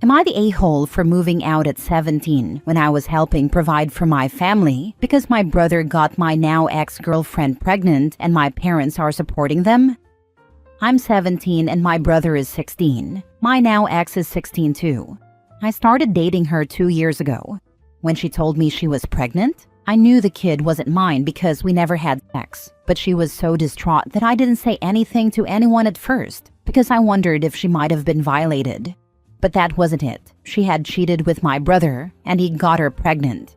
Am I the a-hole for moving out at 17 when I was helping provide for my family because my brother got my now ex-girlfriend pregnant and my parents are supporting them? I'm 17 and my brother is 16. My now ex is 16 too. I started dating her 2 years ago. When she told me she was pregnant, I knew the kid wasn't mine because we never had sex, but she was so distraught that I didn't say anything to anyone at first because I wondered if she might have been violated. But that wasn't it. She had cheated with my brother, and he got her pregnant.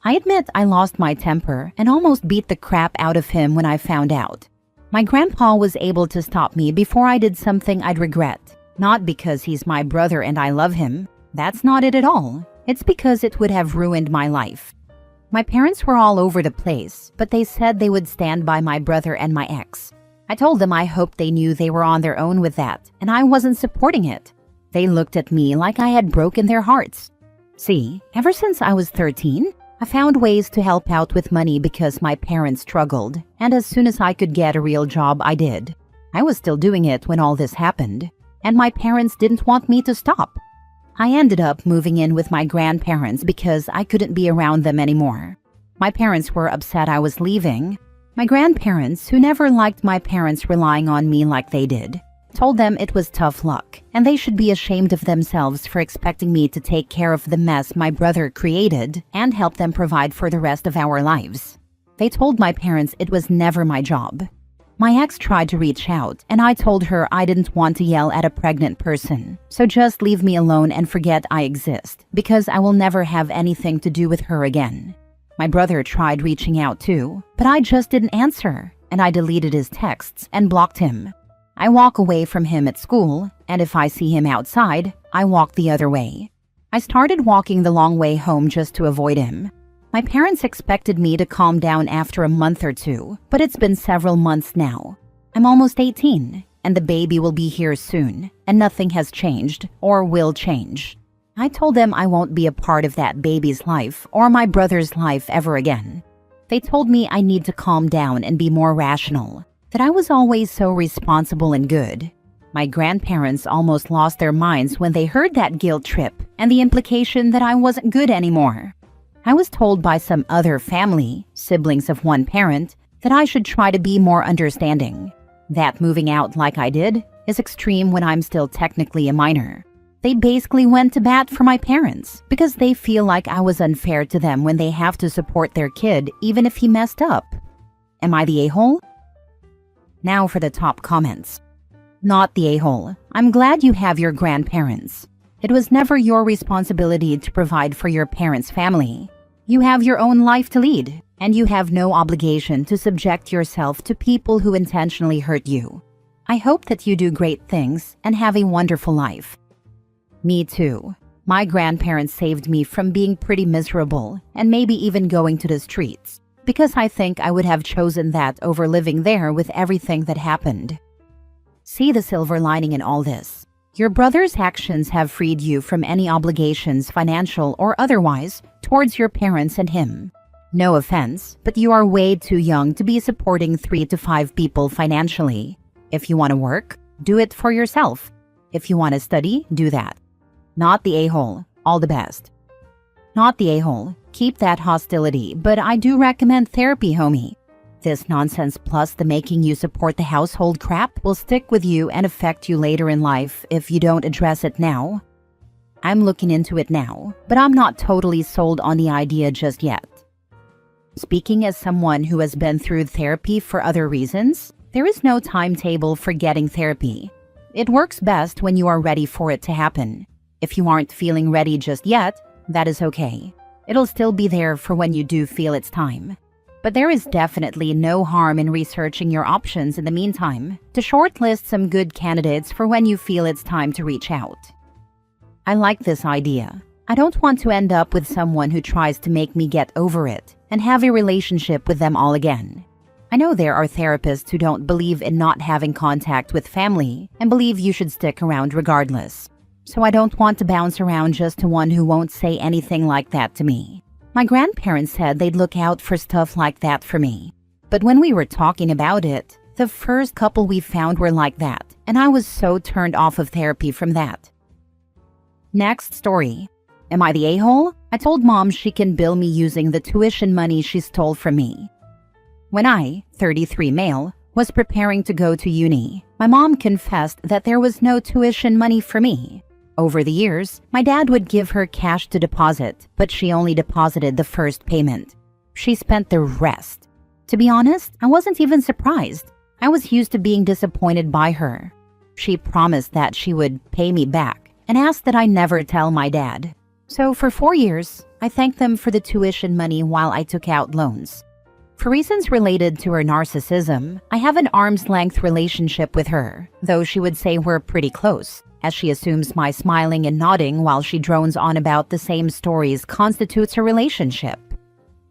I admit I lost my temper and almost beat the crap out of him when I found out. My grandpa was able to stop me before I did something I'd regret. Not because he's my brother and I love him. That's not it at all. It's because it would have ruined my life. My parents were all over the place, but they said they would stand by my brother and my ex. I told them I hoped they knew they were on their own with that, and I wasn't supporting it. They looked at me like I had broken their hearts. See, ever since I was 13, I found ways to help out with money because my parents struggled, and as soon as I could get a real job, I did. I was still doing it when all this happened, and my parents didn't want me to stop. I ended up moving in with my grandparents because I couldn't be around them anymore. My parents were upset I was leaving. My grandparents, who never liked my parents relying on me like they did, told them it was tough luck, and they should be ashamed of themselves for expecting me to take care of the mess my brother created and help them provide for the rest of our lives. They told my parents it was never my job. My ex tried to reach out, and I told her I didn't want to yell at a pregnant person, so just leave me alone and forget I exist, because I will never have anything to do with her again. My brother tried reaching out too, but I just didn't answer, and I deleted his texts and blocked him. I walk away from him at school, and if I see him outside, I walk the other way. I started walking the long way home just to avoid him. My parents expected me to calm down after a month or two, but it's been several months now. I'm almost 18, and the baby will be here soon, and nothing has changed or will change. I told them I won't be a part of that baby's life or my brother's life ever again. They told me I need to calm down and be more rational, that I was always so responsible and good. My grandparents almost lost their minds when they heard that guilt trip and the implication that I wasn't good anymore. I was told by some other family, siblings of one parent, that I should try to be more understanding. That moving out like I did is extreme when I'm still technically a minor. They basically went to bat for my parents because they feel like I was unfair to them when they have to support their kid even if he messed up. Am I the a-hole? Now for the top comments. Not the a-hole. I'm glad you have your grandparents. It was never your responsibility to provide for your parents' family. You have your own life to lead, and you have no obligation to subject yourself to people who intentionally hurt you. I hope that you do great things and have a wonderful life. Me too. My grandparents saved me from being pretty miserable and maybe even going to the streets, because I think I would have chosen that over living there with everything that happened. See the silver lining in all this. Your brother's actions have freed you from any obligations, financial or otherwise, towards your parents and him. No offense, but you are way too young to be supporting 3 to 5 people financially. If you want to work, do it for yourself. If you want to study, do that. Not the a-hole. All the best. Not the a-hole. Keep that hostility, but I do recommend therapy, homie. This nonsense plus the making you support the household crap will stick with you and affect you later in life if you don't address it now. I'm looking into it now, but I'm not totally sold on the idea just yet. Speaking as someone who has been through therapy for other reasons, there is no timetable for getting therapy. It works best when you are ready for it to happen. If you aren't feeling ready just yet, that is okay. It'll still be there for when you do feel it's time. But there is definitely no harm in researching your options in the meantime to shortlist some good candidates for when you feel it's time to reach out. I like this idea. I don't want to end up with someone who tries to make me get over it and have a relationship with them all again. I know there are therapists who don't believe in not having contact with family and believe you should stick around regardless. So I don't want to bounce around just to one who won't say anything like that to me. My grandparents said they'd look out for stuff like that for me. But when we were talking about it, the first couple we found were like that, and I was so turned off of therapy from that. Next story. Am I the a-hole? I told mom she can bill me using the tuition money she stole from me. When I, 33 male, was preparing to go to uni, my mom confessed that there was no tuition money for me. Over the years, my dad would give her cash to deposit, but she only deposited the first payment. She spent the rest. To be honest, I wasn't even surprised. I was used to being disappointed by her. She promised that she would pay me back and asked that I never tell my dad. So for 4 years, I thanked them for the tuition money while I took out loans. For reasons related to her narcissism, I have an arm's-length relationship with her, though she would say we're pretty close, as she assumes my smiling and nodding while she drones on about the same stories constitutes a relationship.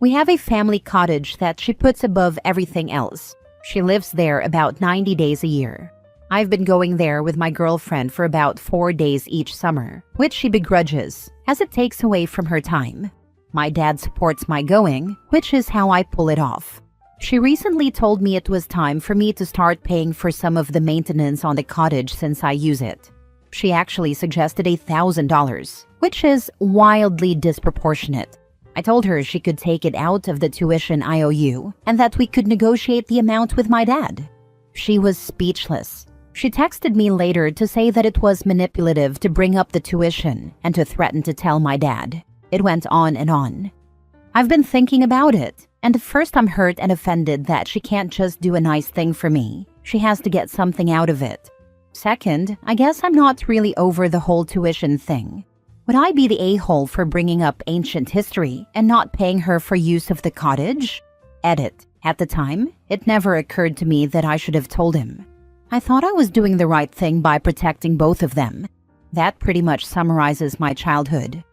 We have a family cottage that she puts above everything else. She lives there about 90 days a year. I've been going there with my girlfriend for about 4 days each summer, which she begrudges, as it takes away from her time. My dad supports my going, which is how I pull it off. She recently told me it was time for me to start paying for some of the maintenance on the cottage since I use it. She actually suggested $1,000, which is wildly disproportionate. I told her she could take it out of the tuition IOU and that we could negotiate the amount with my dad. She was speechless. She texted me later to say that it was manipulative to bring up the tuition and to threaten to tell my dad. It went on and on. I've been thinking about it, and at first I'm hurt and offended that she can't just do a nice thing for me. She has to get something out of it. Second, I guess I'm not really over the whole tuition thing. Would I be the a-hole for bringing up ancient history and not paying her for use of the cottage? Edit. At the time, it never occurred to me that I should have told him. I thought I was doing the right thing by protecting both of them. That pretty much summarizes my childhood.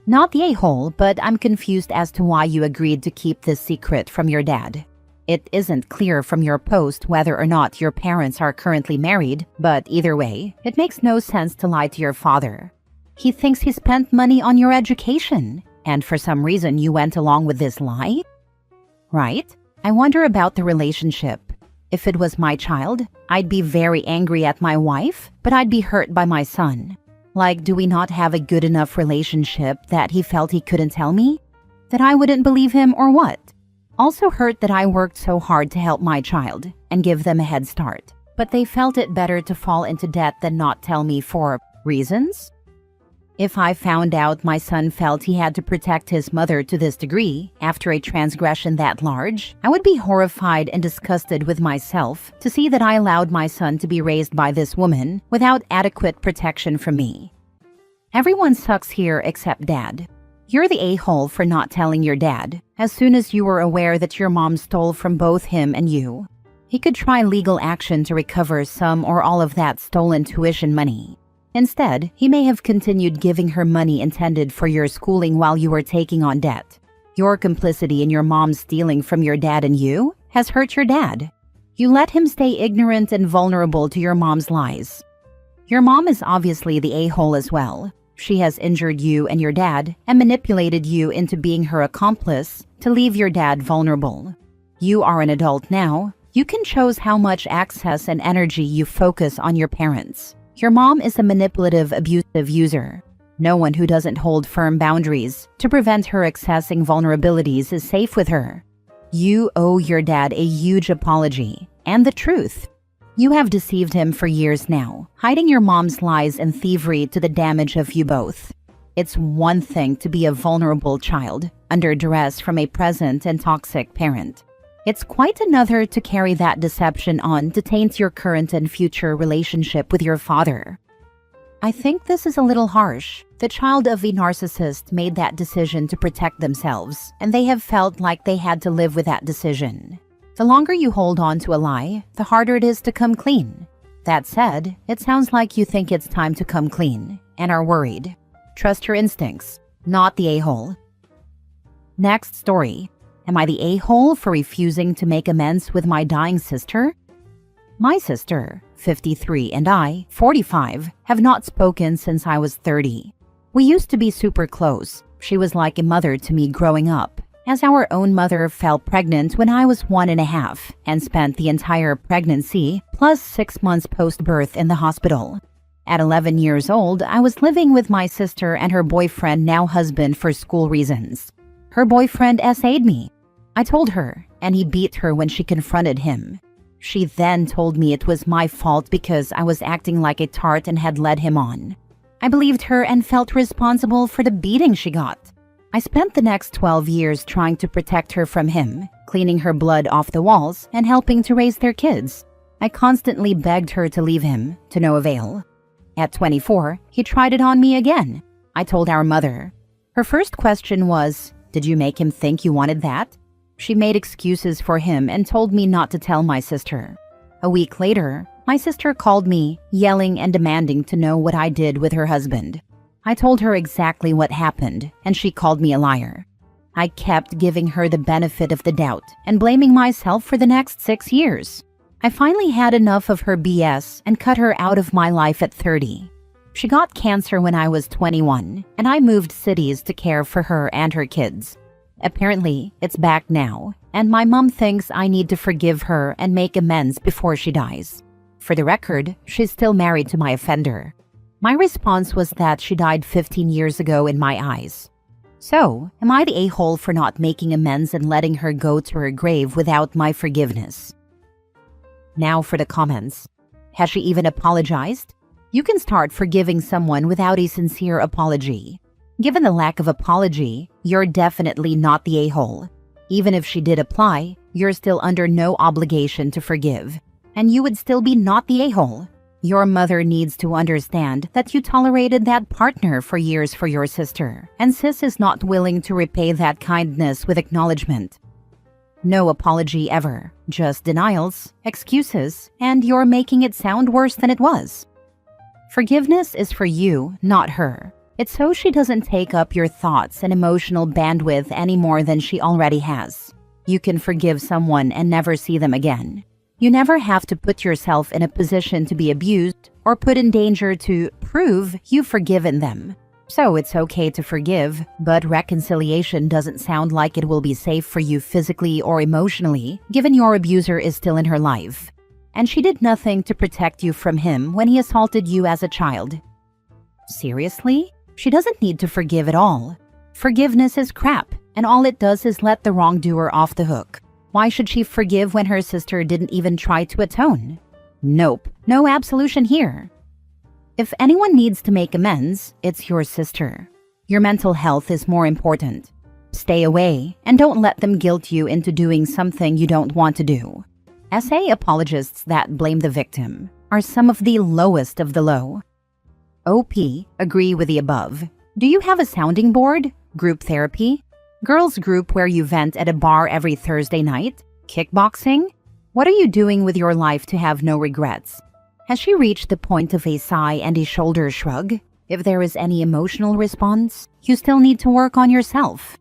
Not the a-hole, but I'm confused as to why you agreed to keep this secret from your dad. It isn't clear from your post whether or not your parents are currently married, but either way, it makes no sense to lie to your father. He thinks he spent money on your education, and for some reason you went along with this lie? Right? I wonder about the relationship. If it was my child, I'd be very angry at my wife, but I'd be hurt by my son. Like, do we not have a good enough relationship that he felt he couldn't tell me? That I wouldn't believe him or what? Also hurt that I worked so hard to help my child and give them a head start, but they felt it better to fall into debt than not tell me for reasons? If I found out my son felt he had to protect his mother to this degree after a transgression that large, I would be horrified and disgusted with myself to see that I allowed my son to be raised by this woman without adequate protection from me. Everyone sucks here except Dad. You're the a-hole for not telling your dad as soon as you were aware that your mom stole from both him and you. He could try legal action to recover some or all of that stolen tuition money. Instead, he may have continued giving her money intended for your schooling while you were taking on debt. Your complicity in your mom stealing from your dad and you has hurt your dad. You let him stay ignorant and vulnerable to your mom's lies. Your mom is obviously the a-hole as well. She has injured you and your dad and manipulated you into being her accomplice to leave your dad vulnerable. You are an adult now. You can choose how much access and energy you focus on your parents. Your mom is a manipulative, abusive user. No one who doesn't hold firm boundaries to prevent her accessing vulnerabilities is safe with her. You owe your dad a huge apology and the truth. You have deceived him for years now, hiding your mom's lies and thievery to the damage of you both. It's one thing to be a vulnerable child under duress from a present and toxic parent. It's quite another to carry that deception on to taint your current and future relationship with your father. I think this is a little harsh. The child of a narcissist made that decision to protect themselves, and they have felt like they had to live with that decision. The longer you hold on to a lie, the harder it is to come clean. That said, it sounds like you think it's time to come clean and are worried. Trust your instincts, not the a-hole. Next story. Am I the a-hole for refusing to make amends with my dying sister? My sister, 53, and I, 45, have not spoken since I was 30. We used to be super close. She was like a mother to me growing up, as our own mother fell pregnant when I was 1.5 and spent the entire pregnancy plus 6 months post-birth in the hospital. At 11 years old, I was living with my sister and her boyfriend, now husband, for school reasons. Her boyfriend essayed me. I told her, and he beat her when she confronted him. She then told me it was my fault because I was acting like a tart and had led him on. I believed her and felt responsible for the beating she got. I spent the next 12 years trying to protect her from him, cleaning her blood off the walls and helping to raise their kids. I constantly begged her to leave him, to no avail. At 24, he tried it on me again. I told our mother. Her first question was, "Did you make him think you wanted that?" She made excuses for him and told me not to tell my sister. A week later, my sister called me, yelling and demanding to know what I did with her husband. I told her exactly what happened, and she called me a liar. I kept giving her the benefit of the doubt and blaming myself for the next 6 years. I finally had enough of her BS and cut her out of my life at 30. She got cancer when I was 21, and I moved cities to care for her and her kids. Apparently, it's back now, and my mom thinks I need to forgive her and make amends before she dies. For the record, she's still married to my offender. My response was that she died 15 years ago in my eyes. So, am I the a-hole for not making amends and letting her go to her grave without my forgiveness? Now for the comments. Has she even apologized? You can start forgiving someone without a sincere apology. Given the lack of apology, you're definitely not the a-hole. Even if she did apply, you're still under no obligation to forgive, and you would still be not the a-hole. Your mother needs to understand that you tolerated that partner for years for your sister, and sis is not willing to repay that kindness with acknowledgement. No apology ever, just denials, excuses, and you're making it sound worse than it was. Forgiveness is for you, not her. It's so she doesn't take up your thoughts and emotional bandwidth any more than she already has. You can forgive someone and never see them again. You never have to put yourself in a position to be abused or put in danger to prove you've forgiven them. So it's okay to forgive, but reconciliation doesn't sound like it will be safe for you physically or emotionally, given your abuser is still in her life. And she did nothing to protect you from him when he assaulted you as a child. Seriously? She doesn't need to forgive at all. Forgiveness is crap, and all it does is let the wrongdoer off the hook. Why should she forgive when her sister didn't even try to atone? Nope, no absolution here. If anyone needs to make amends, it's your sister. Your mental health is more important. Stay away and don't let them guilt you into doing something you don't want to do. SA apologists that blame the victim are some of the lowest of the low. OP, agree with the above. Do you have a sounding board? Group therapy? Girls group where you vent at a bar every Thursday night? Kickboxing? What are you doing with your life to have no regrets? Has she reached the point of a sigh and a shoulder shrug? If there is any emotional response, you still need to work on yourself.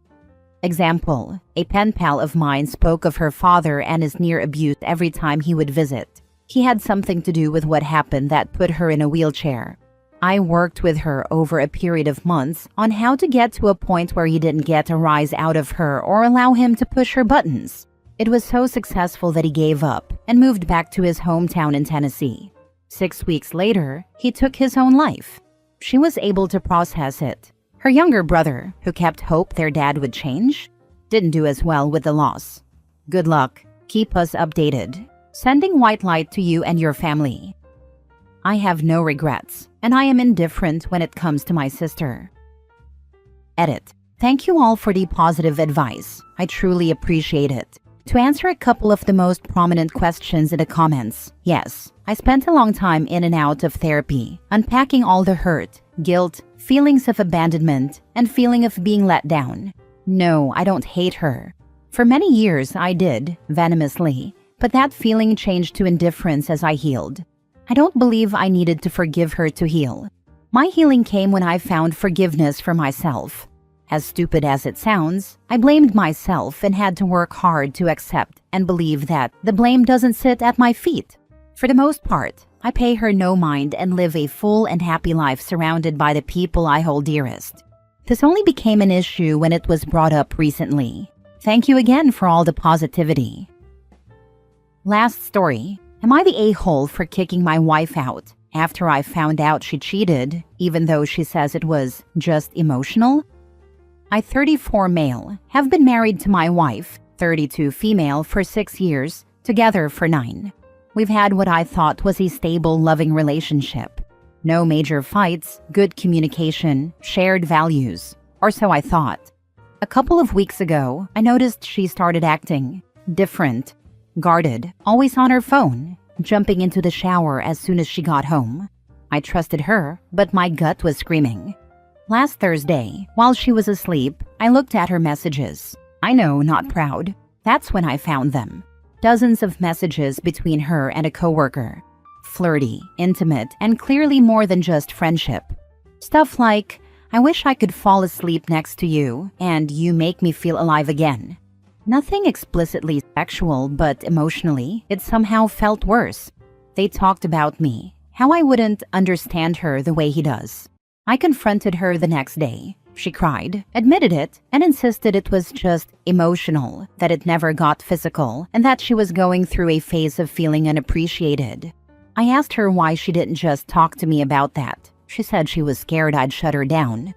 Example, a pen pal of mine spoke of her father and his near abuse every time he would visit. He had something to do with what happened that put her in a wheelchair. I worked with her over a period of months on how to get to a point where he didn't get a rise out of her or allow him to push her buttons. It was so successful that he gave up and moved back to his hometown in Tennessee. 6 weeks later, he took his own life. She was able to process it. Her younger brother, who kept hope their dad would change, didn't do as well with the loss. Good luck. Keep us updated. Sending white light to you and your family. I have no regrets, and I am indifferent when it comes to my sister. Edit. Thank you all for the positive advice. I truly appreciate it. To answer a couple of the most prominent questions in the comments, yes, I spent a long time in and out of therapy, unpacking all the hurt, guilt, feelings of abandonment, and feeling of being let down. No, I don't hate her. For many years I did, venomously, but that feeling changed to indifference as I healed. I don't believe I needed to forgive her to heal. My healing came when I found forgiveness for myself. As stupid as it sounds, I blamed myself and had to work hard to accept and believe that the blame doesn't sit at my feet. For the most part, I pay her no mind and live a full and happy life surrounded by the people I hold dearest. This only became an issue when it was brought up recently. Thank you again for all the positivity. Last story. Am I the a-hole for kicking my wife out? after I found out she cheated, even though she says it was just emotional? I, 34 male, have been married to my wife, 32 female, for 6 years, together for 9. We've had what I thought was a stable, loving relationship. No major fights, good communication, shared values. Or so I thought. A couple of weeks ago, I noticed she started acting different, guarded, always on her phone, jumping into the shower as soon as she got home. I trusted her, but my gut was screaming. Last Thursday, while she was asleep, I looked at her messages. I know, not proud. That's when I found them. Dozens of messages between her and a coworker. Flirty, intimate, and clearly more than just friendship. Stuff like, "I wish I could fall asleep next to you, and you make me feel alive again." Nothing explicitly sexual, but emotionally, it somehow felt worse. They talked about me, how I wouldn't understand her the way he does. I confronted her the next day. She cried, admitted it, and insisted it was just emotional, that it never got physical, and that she was going through a phase of feeling unappreciated. I asked her why she didn't just talk to me about that. She said she was scared I'd shut her down.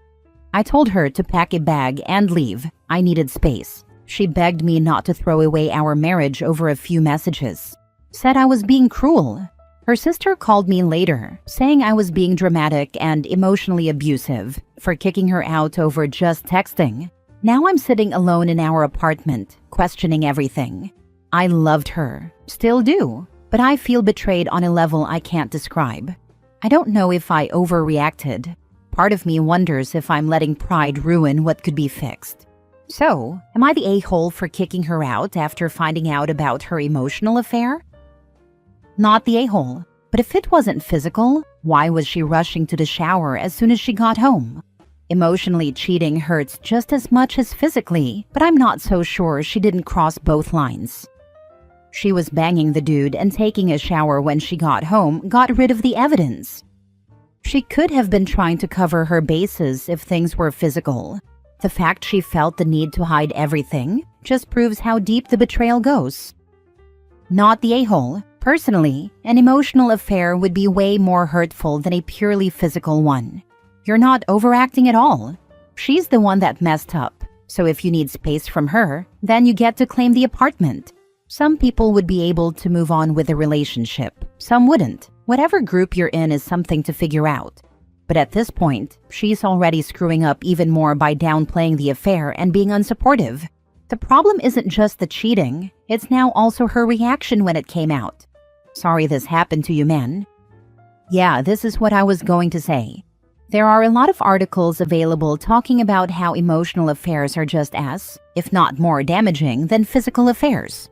I told her to pack a bag and leave. I needed space. She begged me not to throw away our marriage over a few messages. Said I was being cruel. Her sister called me later, saying I was being dramatic and emotionally abusive for kicking her out over just texting. Now I'm sitting alone in our apartment, questioning everything. I loved her, still do, but I feel betrayed on a level I can't describe. I don't know if I overreacted. Part of me wonders if I'm letting pride ruin what could be fixed. So, am I the a-hole for kicking her out after finding out about her emotional affair? Not the a-hole, but if it wasn't physical, why was she rushing to the shower as soon as she got home? Emotionally cheating hurts just as much as physically, but I'm not so sure she didn't cross both lines. She was banging the dude and taking a shower when she got home got rid of the evidence. She could have been trying to cover her bases if things were physical. The fact she felt the need to hide everything just proves how deep the betrayal goes. Not the a-hole. Personally, an emotional affair would be way more hurtful than a purely physical one. You're not overacting at all. She's the one that messed up, so if you need space from her, then you get to claim the apartment. Some people would be able to move on with a relationship, some wouldn't. Whatever group you're in is something to figure out. But at this point, she's already screwing up even more by downplaying the affair and being unsupportive. The problem isn't just the cheating, it's now also her reaction when it came out. Sorry this happened to you, men. Yeah, this is what I was going to say. There are a lot of articles available talking about how emotional affairs are just as, if not more damaging, than physical affairs.